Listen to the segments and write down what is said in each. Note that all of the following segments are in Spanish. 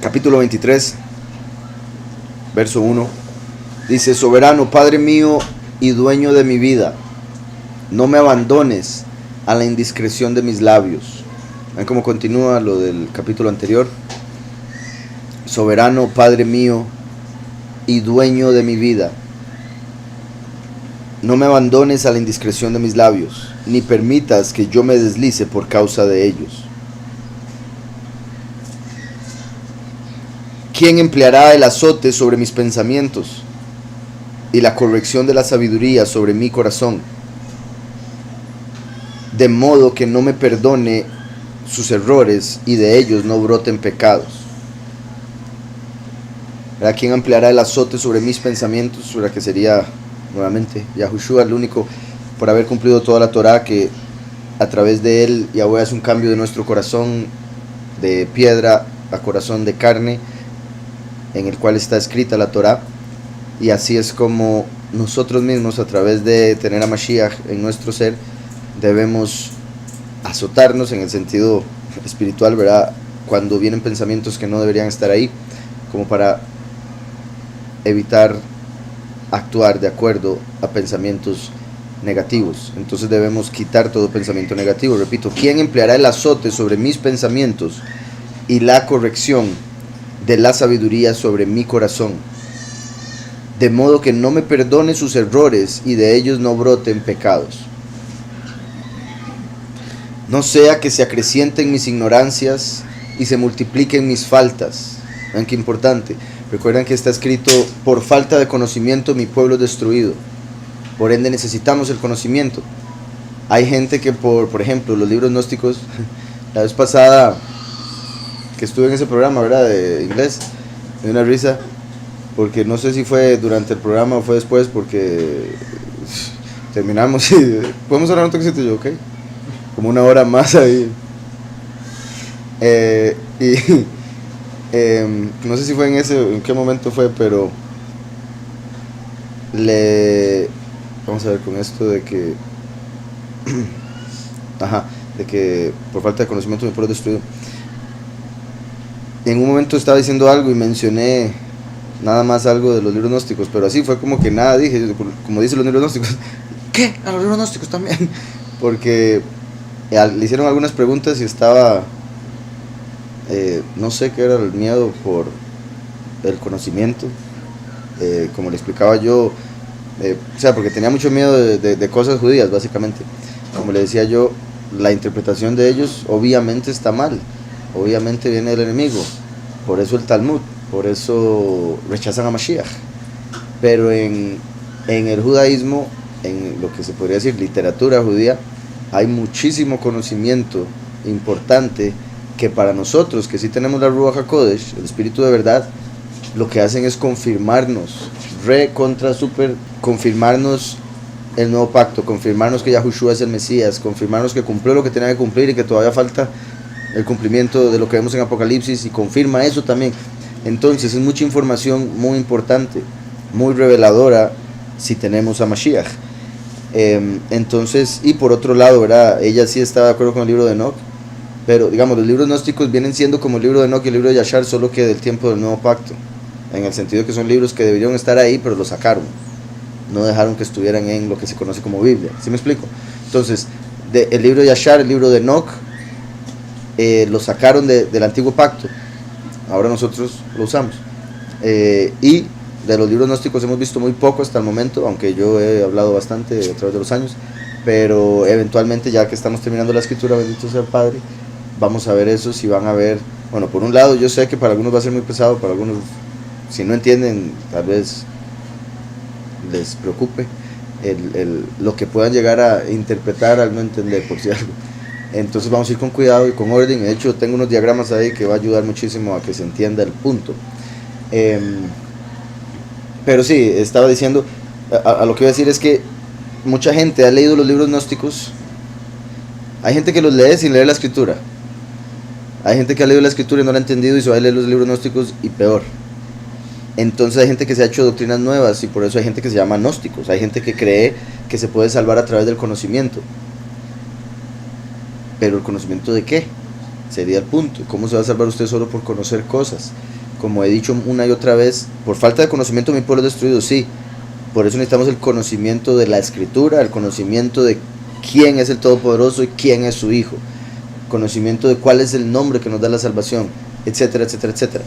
capítulo 23, verso 1, dice: Soberano, Padre mío y dueño de mi vida, no me abandones a la indiscreción de mis labios. ¿Ven cómo continúa lo del capítulo anterior? Soberano, Padre mío y dueño de mi vida, no me abandones a la indiscreción de mis labios, ni permitas que yo me deslice por causa de ellos. ¿Quién empleará el azote sobre mis pensamientos y la corrección de la sabiduría sobre mi corazón, de modo que no me perdone sus errores y de ellos no broten pecados? ¿Verdad? ¿Quién ampliará el azote sobre mis pensamientos? Sobre que sería nuevamente Yahushua, el único, por haber cumplido toda la Torah, que a través de él Yahweh hace un cambio de nuestro corazón de piedra a corazón de carne, en el cual está escrita la Torah. Y así es como nosotros mismos, a través de tener a Mashiach en nuestro ser, debemos azotarnos en el sentido espiritual, ¿verdad? Cuando vienen pensamientos que no deberían estar ahí, como para evitar actuar de acuerdo a pensamientos negativos. Entonces debemos quitar todo pensamiento negativo. Repito, ¿quién empleará el azote sobre mis pensamientos y la corrección de la sabiduría sobre mi corazón, de modo que no me perdone sus errores y de ellos no broten pecados? No sea que se acrecienten mis ignorancias y se multipliquen mis faltas. ¿Ven qué importante? Recuerden que está escrito: por falta de conocimiento mi pueblo es destruido. Por ende necesitamos el conocimiento. Hay gente que por ejemplo, los libros gnósticos, la vez pasada que estuve en ese programa, ¿verdad?, de inglés, me dio una risa, porque no sé si fue durante el programa o fue después, porque terminamos y podemos hablar un toquecito, yo, ok, como una hora más ahí, no sé si fue en qué momento fue, pero vamos a ver con esto de que de que por falta de conocimiento mi pueblo es destruido. En un momento estaba diciendo algo y mencioné nada más algo de los libros gnósticos, pero así fue como que nada dije, como dicen los libros gnósticos. ¿Qué? A los libros gnósticos también. Porque le hicieron algunas preguntas y estaba, no sé qué era el miedo por el conocimiento, como le explicaba yo, o sea, porque tenía mucho miedo de cosas judías, básicamente. Como le decía yo, la interpretación de ellos obviamente está mal, obviamente viene del enemigo, por eso el Talmud, por eso rechazan a Mashiach. Pero en el judaísmo, en lo que se podría decir literatura judía, hay muchísimo conocimiento importante que para nosotros, que sí tenemos la Ruach HaKodesh, el Espíritu de verdad, lo que hacen es confirmarnos, confirmarnos el nuevo pacto, confirmarnos que Yahushua es el Mesías, confirmarnos que cumplió lo que tenía que cumplir y que todavía falta el cumplimiento de lo que vemos en Apocalipsis, y confirma eso también. Entonces es mucha información muy importante, muy reveladora si tenemos a Mashiach. Entonces, y por otro lado, ¿verdad?, ella sí estaba de acuerdo con el libro de Enoch, pero digamos, los libros gnósticos vienen siendo como el libro de Enoch y el libro de Yashar, solo que del tiempo del nuevo pacto, en el sentido que son libros que deberían estar ahí, pero los sacaron, no dejaron que estuvieran en lo que se conoce como Biblia. ¿Sí me explico? Entonces, el libro de Yashar, el libro de Enoch, lo sacaron del antiguo pacto, ahora nosotros lo usamos, y de los libros gnósticos hemos visto muy poco hasta el momento, aunque yo he hablado bastante a través de los años, pero eventualmente, ya que estamos terminando la escritura, bendito sea el Padre, vamos a ver eso. Si van a ver, bueno, por un lado yo sé que para algunos va a ser muy pesado, para algunos, si no entienden, tal vez les preocupe lo que puedan llegar a interpretar al no entender, por si algo. Entonces vamos a ir con cuidado y con orden. De hecho, tengo unos diagramas ahí que va a ayudar muchísimo a que se entienda el punto. Pero sí, estaba diciendo, a lo que iba a decir es que mucha gente ha leído los libros gnósticos. Hay gente que los lee sin leer la escritura. Hay gente que ha leído la escritura y no la ha entendido y se va a leer los libros gnósticos y peor. Entonces hay gente que se ha hecho doctrinas nuevas y por eso hay gente que se llama gnósticos. Hay gente que cree que se puede salvar a través del conocimiento. ¿Pero el conocimiento de qué? Sería el punto. ¿Cómo se va a salvar usted solo por conocer cosas? Como he dicho una y otra vez, por falta de conocimiento mi pueblo es destruido, sí. Por eso necesitamos el conocimiento de la Escritura, el conocimiento de quién es el Todopoderoso y quién es su Hijo, conocimiento de cuál es el nombre que nos da la salvación, etcétera, etcétera, etcétera.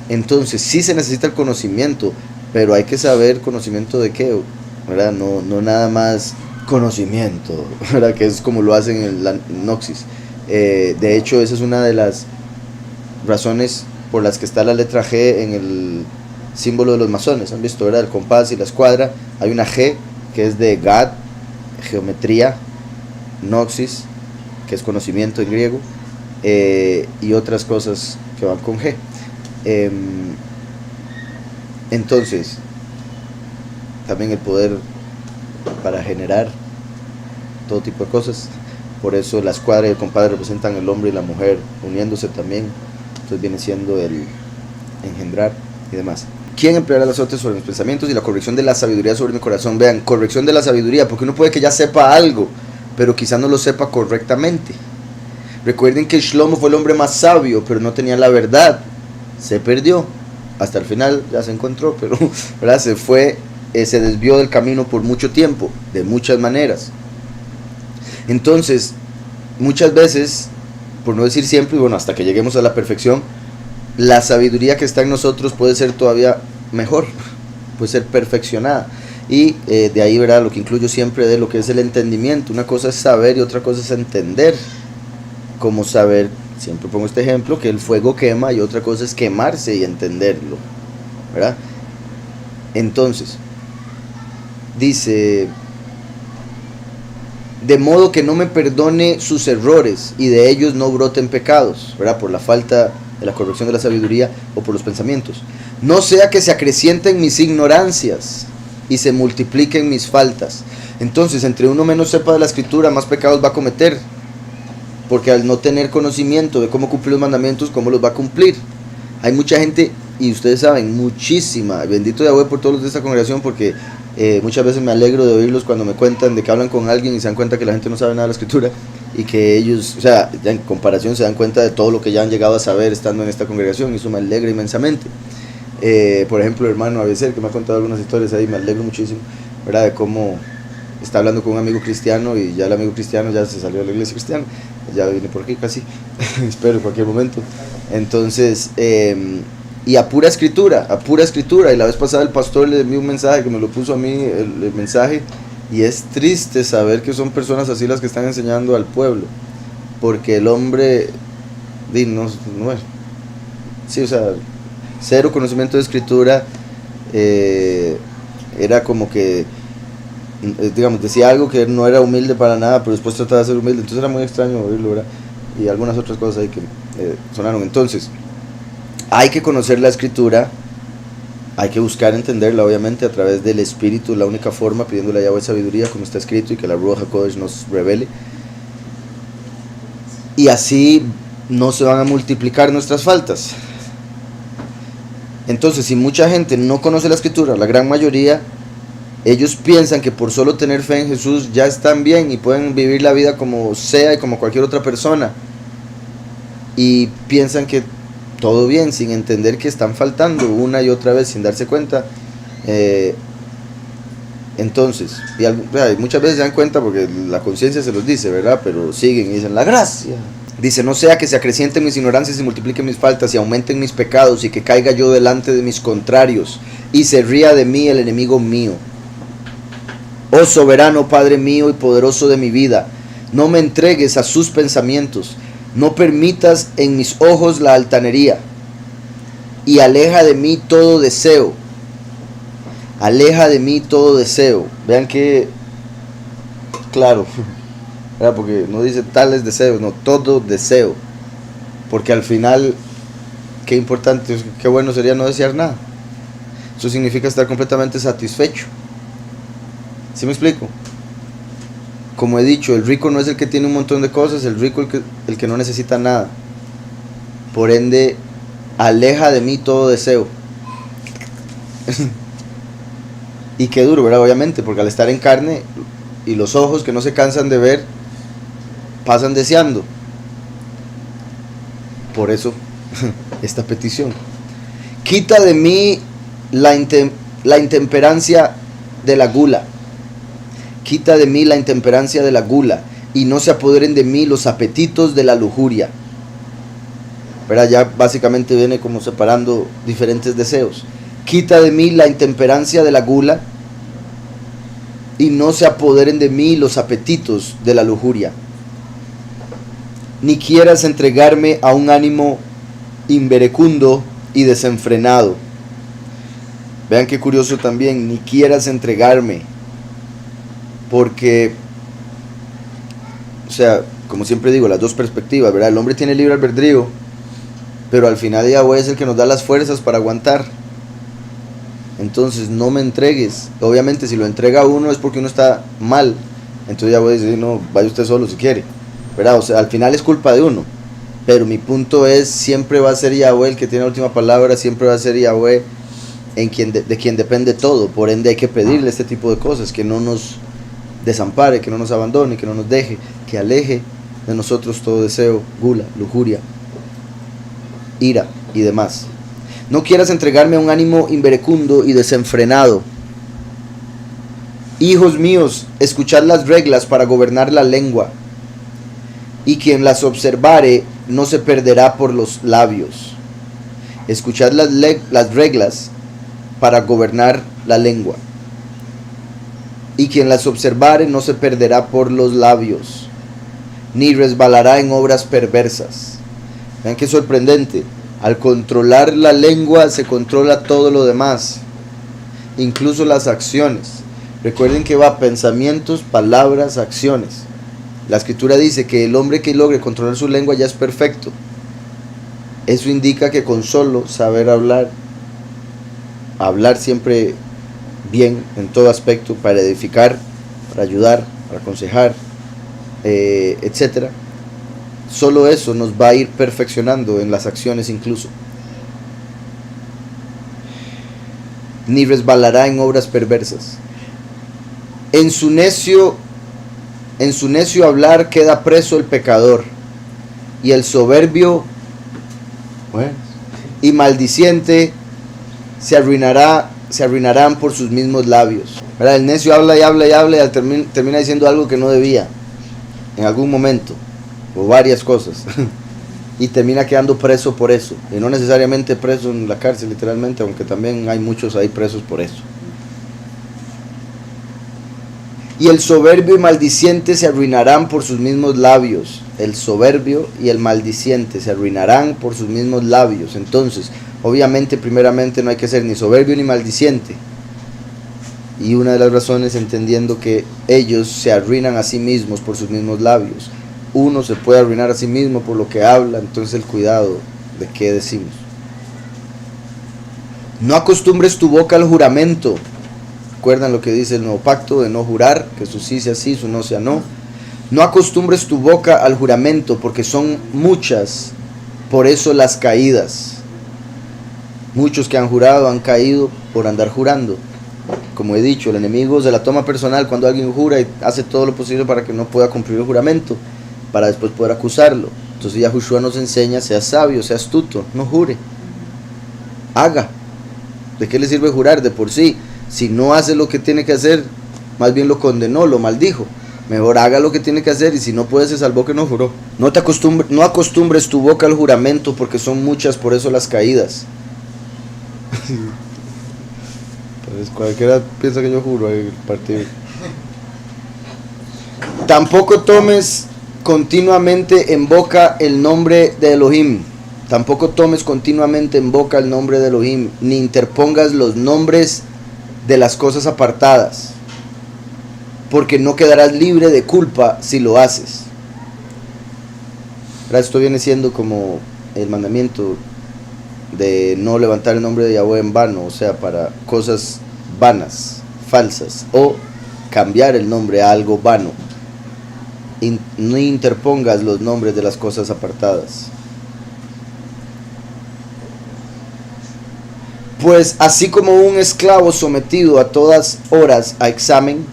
Entonces sí se necesita el conocimiento, pero hay que saber conocimiento de qué, ¿verdad? No nada más conocimiento, ¿verdad? Que es como lo hacen en la Gnosis. De hecho, esa es una de las razones por las que está la letra G en el símbolo de los masones. ¿Han visto, verdad? El compás y la escuadra. Hay una G que es de Gad, geometría, Gnosis, que es conocimiento en griego, y otras cosas que van con G. Entonces, también el poder para generar todo tipo de cosas. Por eso la escuadra y el compás representan el hombre y la mujer uniéndose también. Entonces viene siendo el engendrar y demás. ¿Quién empleará las artes sobre mis pensamientos y la corrección de la sabiduría sobre mi corazón? Vean, corrección de la sabiduría, porque uno puede que ya sepa algo, pero quizá no lo sepa correctamente. Recuerden que Shlomo fue el hombre más sabio, pero no tenía la verdad. Se perdió. Hasta el final ya se encontró, pero ¿verdad? Se fue, se desvió del camino por mucho tiempo, de muchas maneras. Entonces, muchas veces, por no decir siempre, y bueno, hasta que lleguemos a la perfección, la sabiduría que está en nosotros puede ser todavía mejor, puede ser perfeccionada. Y de ahí, ¿verdad? Lo que incluyo siempre de lo que es el entendimiento. Una cosa es saber y otra cosa es entender. Como saber, siempre pongo este ejemplo, que el fuego quema, y otra cosa es quemarse y entenderlo, ¿verdad? Entonces, dice: de modo que no me perdone sus errores y de ellos no broten pecados, ¿verdad? Por la falta de la corrección de la sabiduría o por los pensamientos. No sea que se acrecienten mis ignorancias y se multipliquen mis faltas. Entonces, entre uno menos sepa de la Escritura, más pecados va a cometer, porque al no tener conocimiento de cómo cumplir los mandamientos, ¿cómo los va a cumplir? Hay mucha gente, y ustedes saben, muchísima, bendito Yahweh por todos los de esta congregación, porque muchas veces me alegro de oírlos cuando me cuentan de que hablan con alguien y se dan cuenta que la gente no sabe nada de la Escritura, y que ellos, o sea, ya en comparación se dan cuenta de todo lo que ya han llegado a saber estando en esta congregación, y eso me alegra inmensamente. Por ejemplo, el hermano Abecer, que me ha contado algunas historias ahí, me alegro muchísimo, ¿verdad? De cómo está hablando con un amigo cristiano y ya el amigo cristiano ya se salió de la iglesia cristiana, ya viene por aquí casi, espero en cualquier momento. Entonces, y a pura escritura, y la vez pasada el pastor le envió un mensaje que me lo puso a mí, el mensaje, y es triste saber que son personas así las que están enseñando al pueblo, porque el hombre, no, sí, o sea, cero conocimiento de escritura, era como que, digamos, decía algo que no era humilde para nada, pero después trataba de ser humilde, entonces era muy extraño oírlo, ¿verdad? Y algunas otras cosas ahí que sonaron. Entonces, hay que conocer la Escritura, hay que buscar entenderla, obviamente, a través del Espíritu, la única forma, pidiéndole a Yahweh sabiduría, como está escrito, y que la Ruach HaKodesh nos revele. Y así no se van a multiplicar nuestras faltas. Entonces, si mucha gente no conoce la Escritura, la gran mayoría, ellos piensan que por solo tener fe en Jesús ya están bien y pueden vivir la vida como sea y como cualquier otra persona. Y piensan que todo bien, sin entender que están faltando una y otra vez, sin darse cuenta. Entonces, y muchas veces se dan cuenta porque la conciencia se los dice, ¿verdad? Pero siguen y dicen: la gracia. Dice: no sea que se acrecienten mis ignorancias y multipliquen mis faltas y aumenten mis pecados, y que caiga yo delante de mis contrarios y se ría de mí el enemigo mío. Oh soberano Padre mío y poderoso de mi vida, no me entregues a sus pensamientos, no permitas en mis ojos la altanería, y aleja de mí todo deseo. Aleja de mí todo deseo. Vean que claro, ¿verdad? Porque no dice tales deseos, no, todo deseo. Porque al final, qué importante, qué bueno sería no desear nada. Eso significa estar completamente satisfecho. ¿Sí me explico? Como he dicho, el rico no es el que tiene un montón de cosas, el rico el que no necesita nada. Por ende, aleja de mí todo deseo. Y qué duro, ¿verdad? Obviamente, porque al estar en carne y los ojos que no se cansan de ver, pasan deseando. Por eso, esta petición. Quita de mí la intemperancia de la gula. Quita de mí la intemperancia de la gula, y no se apoderen de mí los apetitos de la lujuria. ¿Verdad? Ya básicamente viene como separando diferentes deseos. Quita de mí la intemperancia de la gula, y no se apoderen de mí los apetitos de la lujuria. Ni quieras entregarme a un ánimo inverecundo y desenfrenado. Vean qué curioso también, ni quieras entregarme, porque, o sea, como siempre digo, las dos perspectivas, ¿verdad? El hombre tiene libre albedrío, pero al final Yahweh es el que nos da las fuerzas para aguantar. Entonces no me entregues. Obviamente si lo entrega uno es porque uno está mal, entonces Yahweh dice, no, vaya usted solo si quiere, ¿verdad? O sea, al final es culpa de uno, pero mi punto es, siempre va a ser Yahweh el que tiene la última palabra, siempre va a ser Yahweh de quien depende todo. Por ende hay que pedirle este tipo de cosas, que no nos desampare, que no nos abandone, que no nos deje, que aleje de nosotros todo deseo, gula, lujuria, ira y demás. No quieras entregarme a un ánimo inverecundo y desenfrenado. Hijos míos, escuchad las reglas para gobernar la lengua, y quien las observare no se perderá por los labios. Escuchad las reglas para gobernar la lengua, y quien las observare no se perderá por los labios, ni resbalará en obras perversas. Vean qué sorprendente. Al controlar la lengua se controla todo lo demás, incluso las acciones. Recuerden que va pensamientos, palabras, acciones. La escritura dice que el hombre que logre controlar su lengua ya es perfecto. Eso indica que con solo saber hablar siempre bien en todo aspecto, para edificar, para ayudar, para aconsejar, etcétera. Solo eso nos va a ir perfeccionando en las acciones incluso. Ni resbalará en obras perversas. En su necio hablar queda preso el pecador, y el soberbio y maldiciente se arruinarán por sus mismos labios. ¿Verdad? El necio habla y habla y habla, y termina diciendo algo que no debía en algún momento, o varias cosas, y termina quedando preso por eso, y no necesariamente preso en la cárcel literalmente, aunque también hay muchos ahí presos por eso. Y el soberbio y maldiciente se arruinarán por sus mismos labios. El soberbio y el maldiciente se arruinarán por sus mismos labios. Entonces, obviamente, primeramente no hay que ser ni soberbio ni maldiciente. Y una de las razones, entendiendo que ellos se arruinan a sí mismos por sus mismos labios. Uno se puede arruinar a sí mismo por lo que habla, entonces el cuidado de qué decimos. No acostumbres tu boca al juramento. ¿Recuerdan lo que dice el nuevo pacto de no jurar? Que su sí sea sí, su no sea no. No acostumbres tu boca al juramento, porque son muchas, por eso las caídas. Muchos que han jurado han caído por andar jurando. Como he dicho, el enemigo se la toma personal cuando alguien jura y hace todo lo posible para que no pueda cumplir el juramento, para después poder acusarlo. Entonces Yahushua nos enseña, sea sabio, sea astuto, no jure, haga. ¿De qué le sirve jurar de por sí? Si no hace lo que tiene que hacer, más bien lo condenó, lo maldijo. Mejor haga lo que tiene que hacer, y si no puede, se salvó que no juró. No acostumbres tu boca al juramento, porque son muchas, por eso las caídas. Pues cualquiera piensa que yo juro ahí el partido. Tampoco tomes continuamente en boca el nombre de Elohim. Tampoco tomes continuamente en boca el nombre de Elohim, ni interpongas los nombres de las cosas apartadas, porque no quedarás libre de culpa si lo haces. Ahora, esto viene siendo como el mandamiento de no levantar el nombre de Yahweh en vano, o sea, para cosas vanas, falsas, o cambiar el nombre a algo vano. No interpongas los nombres de las cosas apartadas. Pues así como un esclavo sometido a todas horas a examen,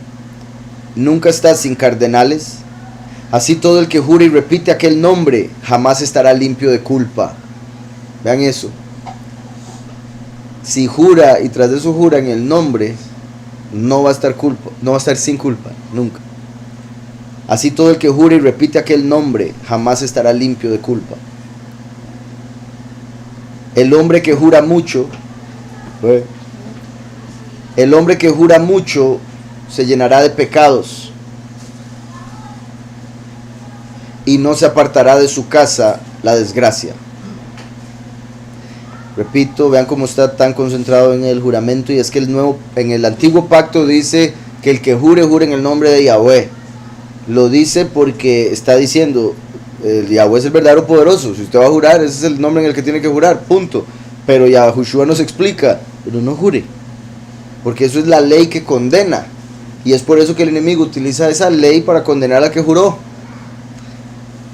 nunca está sin cardenales, Así todo el que jura y repite aquel nombre jamás estará limpio de culpa. Vean eso. Si jura y tras de eso jura en el nombre, no va a estar sin culpa, nunca. Así todo el que jura y repite aquel nombre jamás estará limpio de culpa. El hombre que jura mucho se llenará de pecados y no se apartará de su casa la desgracia. Repito, vean cómo está tan concentrado en el juramento, y es que en el antiguo pacto dice que el que jure en el nombre de Yahweh. Lo dice porque está diciendo, el Yahweh es el verdadero poderoso. Si usted va a jurar, ese es el nombre en el que tiene que jurar, punto. Pero Yahushua nos explica, pero no jure, porque eso es la ley que condena, y es por eso que el enemigo utiliza esa ley para condenar a la que juró.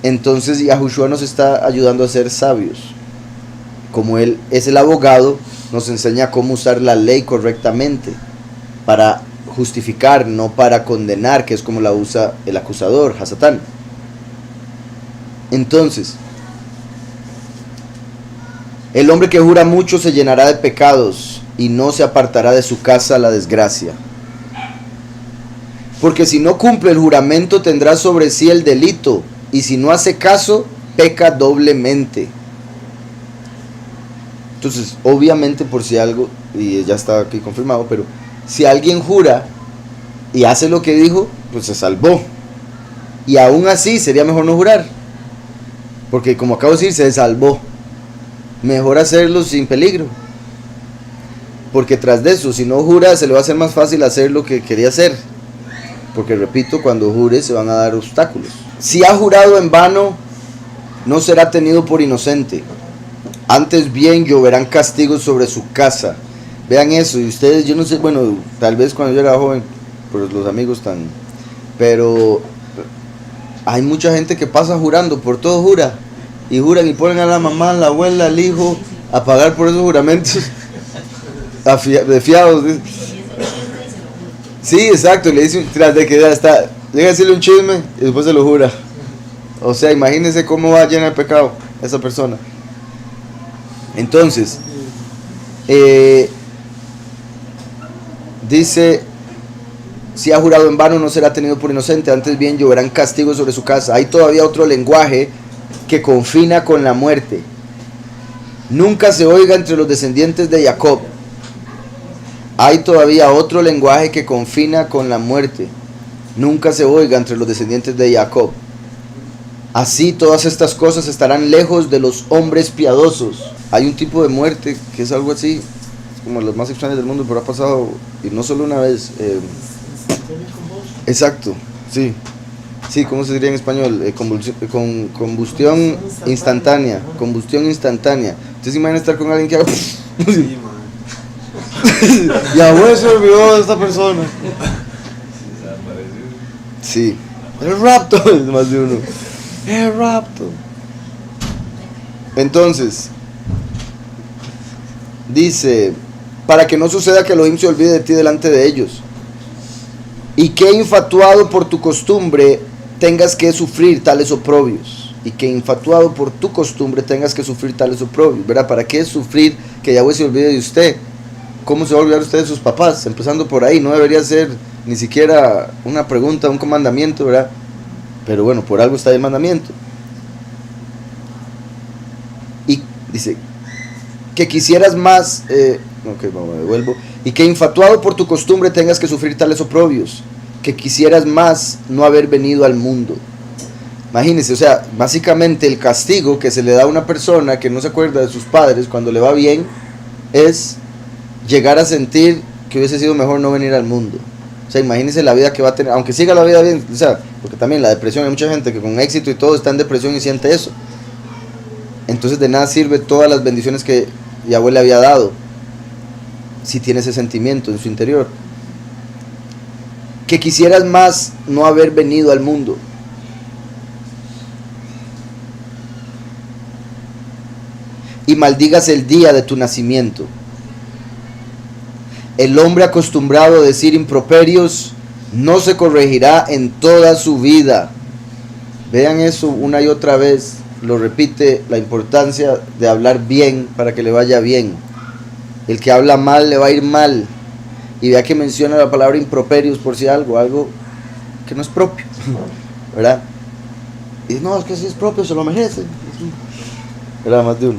Entonces Yahushua nos está ayudando a ser sabios. Como Él es el abogado, nos enseña cómo usar la ley correctamente para justificar, no para condenar, que es como la usa el acusador, Hasatán. Entonces, el hombre que jura mucho se llenará de pecados y no se apartará de su casa la desgracia. Porque si no cumple el juramento tendrá sobre sí el delito, y si no hace caso, peca doblemente. Entonces, obviamente, por si algo, y ya está aquí confirmado, pero si alguien jura y hace lo que dijo, pues se salvó. Y aún así sería mejor no jurar, porque como acabo de decir, se salvó. Mejor hacerlo sin peligro, porque tras de eso, si no jura, se le va a hacer más fácil hacer lo que quería hacer, porque repito, cuando jure se van a dar obstáculos. Si ha jurado en vano, no será tenido por inocente, antes bien lloverán castigos sobre su casa. Vean eso. Y ustedes, yo no sé, bueno, tal vez cuando yo era joven, por los amigos tan, pero hay mucha gente que pasa jurando, por todo jura, y juran y ponen a la mamá, a la abuela, al hijo a pagar por esos juramentos de fiados. Sí, exacto, le dice, tras de que ya está, llega a decirle un chisme y después se lo jura. O sea, imagínense cómo va llena de pecado esa persona. Entonces, dice, si ha jurado en vano no será tenido por inocente, antes bien lloverán castigos sobre su casa. Hay todavía otro lenguaje que confina con la muerte. Nunca se oiga entre los descendientes de Jacob. Hay todavía otro lenguaje que confina con la muerte. Nunca se oiga entre los descendientes de Jacob. Así todas estas cosas estarán lejos de los hombres piadosos. Hay un tipo de muerte que es algo así, como los más extraños del mundo, pero ha pasado, y no solo una vez. Exacto, sí. Sí, ¿cómo se diría en español? Combustión instantánea. Combustión instantánea. Ustedes se imaginan estar con alguien que haga... Ya bueno, se olvidó de esta persona. Sí. El rapto es más de uno. El rapto. Entonces, dice, para que no suceda que Elohim se olvide de ti delante de ellos, y que infatuado por tu costumbre tengas que sufrir tales oprobios, y que infatuado por tu costumbre tengas que sufrir tales oprobios, ¿verdad? ¿Para qué sufrir que Yahweh se olvide de usted? ¿Cómo se va a olvidar usted de sus papás? Empezando por ahí, no debería ser ni siquiera una pregunta, un mandamiento, ¿verdad? Pero bueno, por algo está el mandamiento. Y dice, que quisieras más, devuelvo, y que infatuado por tu costumbre tengas que sufrir tales oprobios, que quisieras más no haber venido al mundo. Imagínense, o sea, básicamente el castigo que se le da a una persona que no se acuerda de sus padres cuando le va bien, es llegar a sentir que hubiese sido mejor no venir al mundo. O sea, imagínense la vida que va a tener, aunque siga la vida bien, o sea, porque también la depresión, hay mucha gente que con éxito y todo está en depresión y siente eso. Entonces de nada sirve todas las bendiciones que Yahweh le había dado si tiene ese sentimiento en su interior. Que quisieras más no haber venido al mundo. Y maldigas el día de tu nacimiento. El hombre acostumbrado a decir improperios no se corregirá en toda su vida. Vean eso una y otra vez, lo repite, la importancia de hablar bien para que le vaya bien. El que habla mal le va a ir mal. Y vea que menciona la palabra improperios por si algo que no es propio, ¿verdad? Y no, es que si es propio se lo merece, ¿verdad? Más de uno.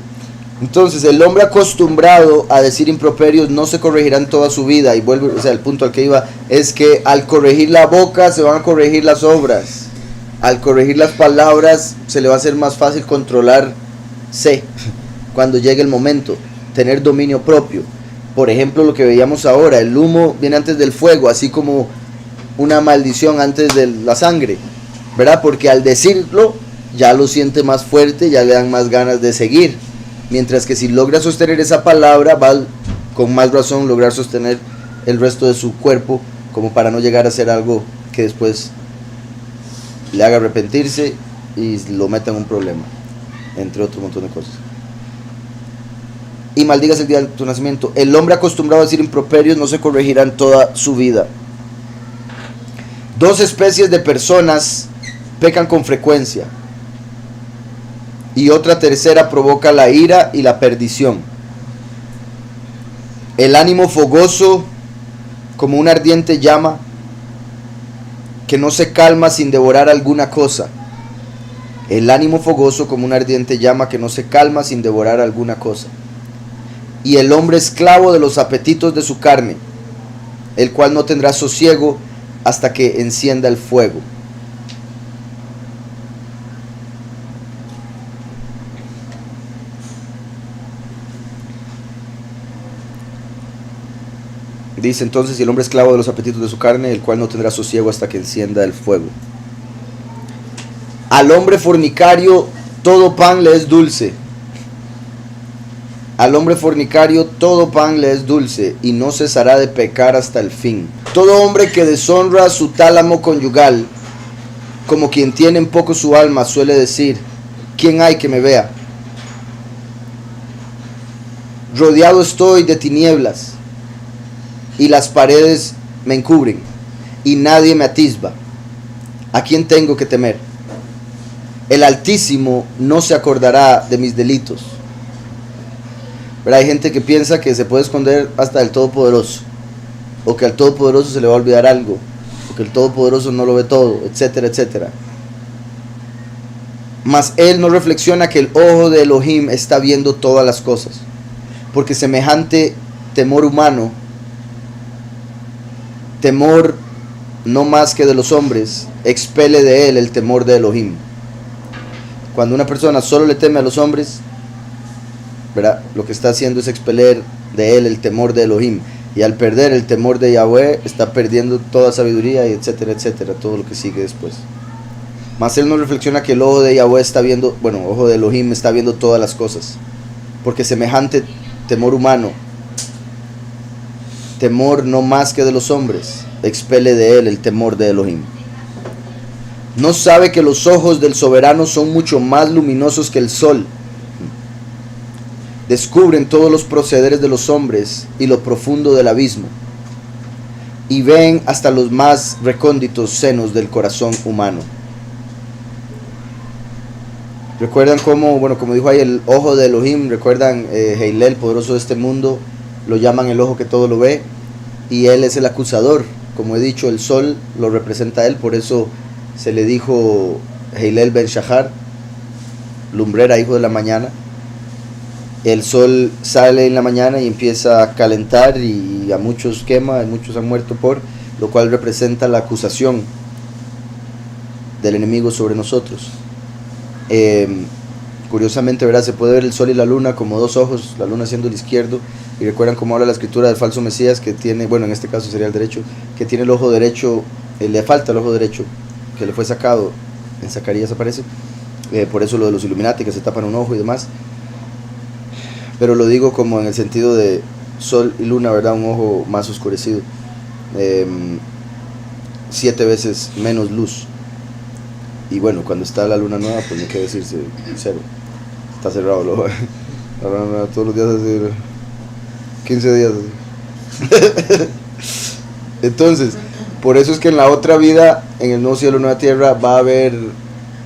Entonces, el hombre acostumbrado a decir improperios no se corregirá en toda su vida. Y vuelve, o sea, el punto al que iba es que al corregir la boca se van a corregir las obras. Al corregir las palabras se le va a hacer más fácil controlarse cuando llegue el momento, tener dominio propio. Por ejemplo, lo que veíamos ahora, el humo viene antes del fuego, así como una maldición antes de la sangre, ¿verdad? Porque al decirlo ya lo siente más fuerte, ya le dan más ganas de seguir. Mientras que si logra sostener esa palabra, va con más razón lograr sostener el resto de su cuerpo, como para no llegar a hacer algo que después le haga arrepentirse y lo meta en un problema, entre otro montón de cosas. Y maldigas el día de tu nacimiento. El hombre acostumbrado a decir improperios no se corregirá en toda su vida. Dos especies de personas pecan con frecuencia, y otra tercera provoca la ira y la perdición. El ánimo fogoso como una ardiente llama que no se calma sin devorar alguna cosa. El ánimo fogoso como una ardiente llama que no se calma sin devorar alguna cosa. Y el hombre esclavo de los apetitos de su carne, el cual no tendrá sosiego hasta que encienda el fuego. Dice entonces, y el hombre esclavo de los apetitos de su carne, el cual no tendrá sosiego hasta que encienda el fuego. Al hombre fornicario todo pan le es dulce. Al hombre fornicario todo pan le es dulce, y no cesará de pecar hasta el fin. Todo hombre que deshonra su tálamo conyugal, como quien tiene en poco su alma, suele decir: ¿quién hay que me vea? Rodeado estoy de tinieblas, y las paredes me encubren, y nadie me atisba. ¿A quién tengo que temer? El Altísimo no se acordará de mis delitos. Pero hay gente que piensa que se puede esconder hasta del Todopoderoso, o que al Todopoderoso se le va a olvidar algo, o que el Todopoderoso no lo ve todo, etcétera, etcétera. Mas él no reflexiona que el ojo de Elohim está viendo todas las cosas, porque semejante temor humano, temor no más que de los hombres, expele de él el temor de Elohim. Cuando una persona solo le teme a los hombres, ¿verdad?, lo que está haciendo es expeler de él el temor de Elohim. Y al perder el temor de Yahweh, está perdiendo toda sabiduría, y etcétera, etcétera, todo lo que sigue después. Mas él no reflexiona que el ojo de Yahweh está viendo, ojo de Elohim está viendo todas las cosas. Porque semejante temor humano, temor no más que de los hombres, expele de él el temor de Elohim. No sabe que los ojos del soberano son mucho más luminosos que el sol. Descubren todos los procederes de los hombres y lo profundo del abismo, y ven hasta los más recónditos senos del corazón humano. Recuerdan cómo, como dijo ahí, el ojo de Elohim, recuerdan Heilel, poderoso de este mundo, lo llaman el ojo que todo lo ve, y él es el acusador. Como he dicho, el sol lo representa a él, por eso se le dijo Heilel ben Shahar, lumbrera, hijo de la mañana. El sol sale en la mañana y empieza a calentar, y a muchos quema, y muchos han muerto por, lo cual representa la acusación del enemigo sobre nosotros. Curiosamente, ¿verdad?, se puede ver el sol y la luna como dos ojos, la luna siendo el izquierdo, y recuerdan cómo habla la escritura del falso Mesías, que tiene, en este caso sería el derecho, que tiene el ojo derecho, le falta el ojo derecho, que le fue sacado, en Zacarías aparece, por eso lo de los Illuminati, que se tapan un ojo y demás. Pero lo digo como en el sentido de sol y luna, ¿verdad? Un ojo más oscurecido, 7 veces menos luz. Y cuando está la luna nueva, pues no quiere decirse cero. Está cerrado el ojo. La luna nueva todos los días así, 15 días así. Entonces, por eso es que en la otra vida, en el nuevo cielo, nueva tierra, va a haber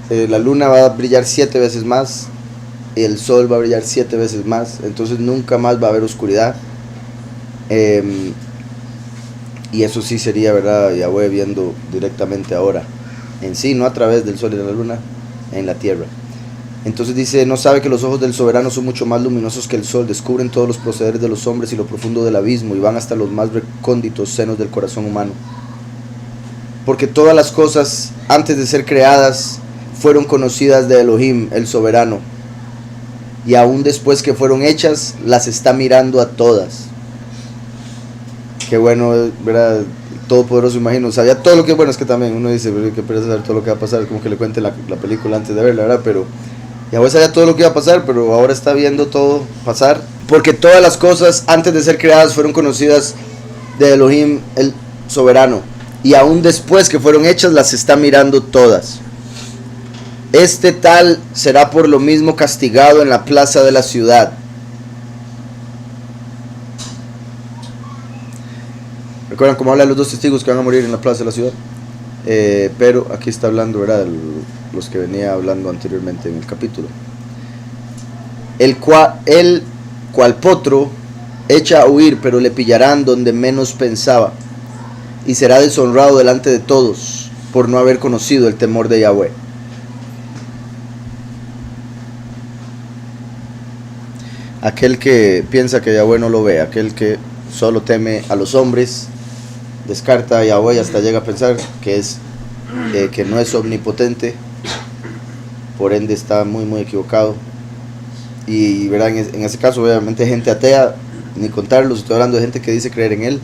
la luna va a brillar 7 veces más, y el sol va a brillar 7 veces más, entonces nunca más va a haber oscuridad. Y eso sí sería, ¿verdad? Yahweh viendo directamente ahora, en sí, no a través del sol y de la luna, en la tierra. Entonces dice, no sabe que los ojos del soberano son mucho más luminosos que el sol, descubren todos los procederes de los hombres y lo profundo del abismo, y van hasta los más recónditos senos del corazón humano. Porque todas las cosas, antes de ser creadas, fueron conocidas de Elohim, el soberano, y aún después que fueron hechas, las está mirando a todas. Qué bueno, ¿verdad? Todopoderoso, imagino, sabía todo lo que, bueno, es que también uno dice, que pereza saber todo lo que va a pasar, como que le cuente la película antes de verla, ¿verdad? Pero Yahweh sabía todo lo que iba a pasar, pero ahora está viendo todo pasar, porque todas las cosas antes de ser creadas fueron conocidas de Elohim, el soberano, y aún después que fueron hechas, las está mirando todas. Este tal será por lo mismo castigado en la plaza de la ciudad. ¿Recuerdan cómo habla de los 2 testigos que van a morir en la plaza de la ciudad? Pero aquí está hablando, ¿verdad?, los que venía hablando anteriormente en el capítulo. El cual potro echa a huir, pero le pillarán donde menos pensaba, y será deshonrado delante de todos por no haber conocido el temor de Yahweh. Aquel que piensa que Yahweh no lo ve, aquel que solo teme a los hombres, descarta a Yahweh y hasta llega a pensar que no es omnipotente, por ende está muy muy equivocado. Y verán, en ese caso obviamente gente atea, ni contarlos, estoy hablando de gente que dice creer en él,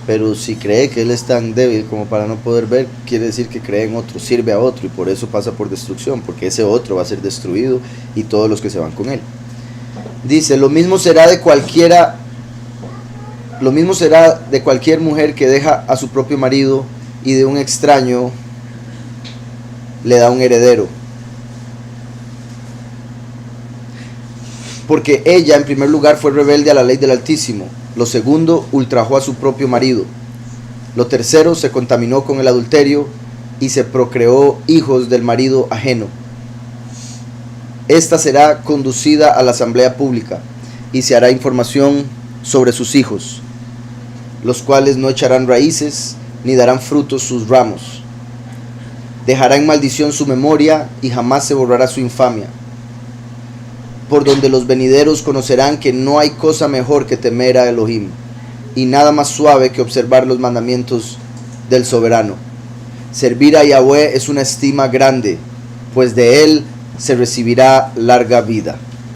pero si cree que él es tan débil como para no poder ver, quiere decir que cree en otro, sirve a otro, y por eso pasa por destrucción, porque ese otro va a ser destruido y todos los que se van con él. Dice, lo mismo será de cualquier mujer que deja a su propio marido y de un extraño le da un heredero. Porque ella en primer lugar fue rebelde a la ley del Altísimo, lo segundo ultrajó a su propio marido, lo tercero se contaminó con el adulterio y se procreó hijos del marido ajeno. Esta será conducida a la asamblea pública y se hará información sobre sus hijos, los cuales no echarán raíces ni darán frutos sus ramos. Dejará en maldición su memoria y jamás se borrará su infamia, por donde los venideros conocerán que no hay cosa mejor que temer a Elohim, y nada más suave que observar los mandamientos del soberano. Servir a Yahweh es una estima grande, pues de él se recibirá larga vida.